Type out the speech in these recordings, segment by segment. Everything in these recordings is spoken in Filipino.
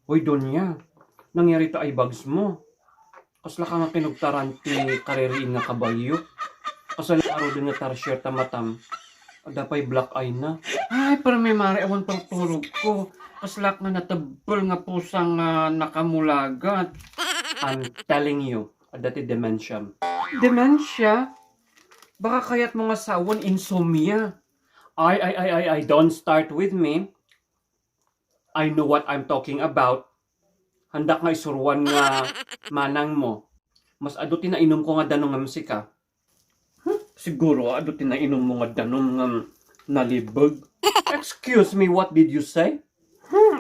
Hoy, Donya, nangyari to ay bags mo. Kasla ka nga kinugtaran ti kareriin nga kabayo. Kasala araw din nga tarsier tamatam. Adapay black eye na. Ay, pero may mari awan pang tulog ko. Kaslak nga natabol nga pusang nakamulagat. I'm telling you, adati dementia. Dementia? Baka kaya't mga sawon insomnia. Ay, don't start with me. I know what I'm talking about. Handak nga isuruan nga manang mo. Mas ado tinainom ko nga danong nga musika. Siguro ado tinainom mo nga danong nga nalibog. Excuse me, what did you say?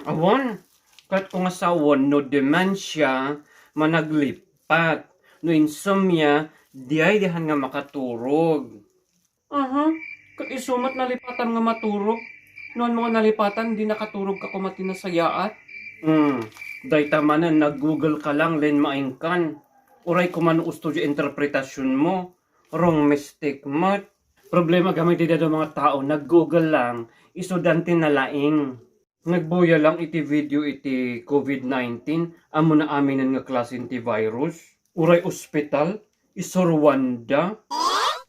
Awan. Kahit ko nga sawon no dementia, managlipat. No insomnia, di ay dihan nga makaturog. Kat isumat nalipatan nga maturog. Noon mga nalipatan, di nakaturog ka kumati na sayaat. Day tamanan, nag-google ka lang, len maingkan. Uray kumano usto di interpretasyon mo. Wrong mistake mat. Problema gamay di dado mga tao, nag-google lang, isudante na laing. Nagbuya lang iti video iti COVID-19, amo na aminan nga klasin ti virus. Uray ospital, isorwanda.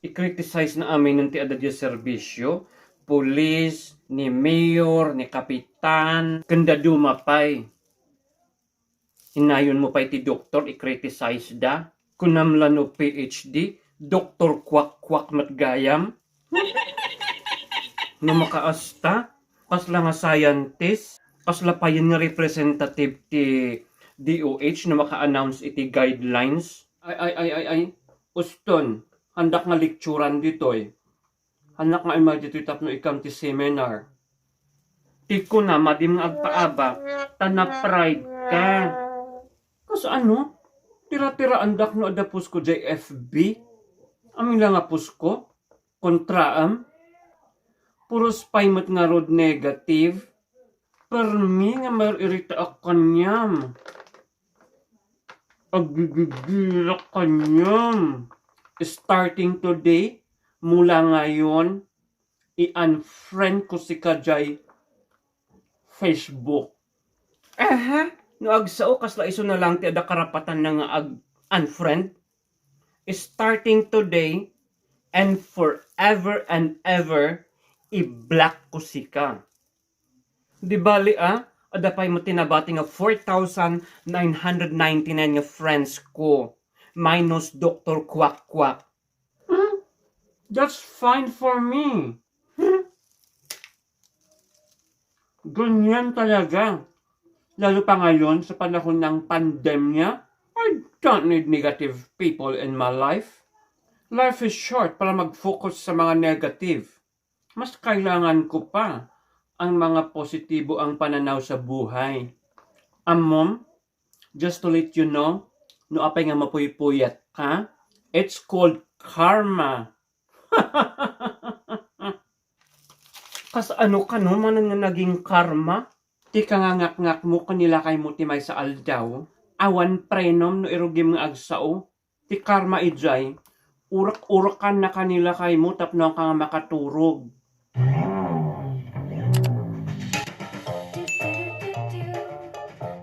I-criticize na amin ng ti adadya serbisyo, pulis, ni mayor, ni kapitan, kanda dumapay. Hinayon mo pa iti doktor, i-criticize da. Kunamlan no PhD, doktor kwak-kwak matgayam. No makaasta, pasla nga scientist, pasla pa yun nga representative ti DOH na maka-announce iti guidelines. Ay, Uston. Handak nga lecturan dito eh. Handak nga ima dito tapno ikam ti seminar. Tiko na madim nga agpaaba, tana-pride ka. Kas ano? Tira-tira andak no adapos ko JFB. Amin lang nga pusko. Kontraam. Puros paymat nga road negative. Permi nga maririta akanyam. Agigigila kanyam. Starting today, mula ngayon, i-unfriend ko si Kajay Facebook. No agsao kasla iso na lang ti ada karapatan na nga unfriend. Starting today and forever and ever, i-block ko si ka. Di bali ada pa'y mo tinabati nga 4,999 nga friends ko. Minus Dr. Kwak Kwak. That's fine for me. Ganyan talaga. Lalo pa ngayon sa panahon ng pandemya, I don't need negative people in my life. Life is short para mag-focus sa mga negative. Mas kailangan ko pa ang mga positibo ang pananaw sa buhay. Mom, just to let you know, no apay nga mapuypuyat ka, it's called karma. Kas ano ka no, man nga naging karma? Ti kangangak-ngak mo kanila kay mo timay sa aldaw, awan prenom no irugim nga agsao, ti karma ijay, urak-urakan na kanila kay mo tapno ka nga makaturog.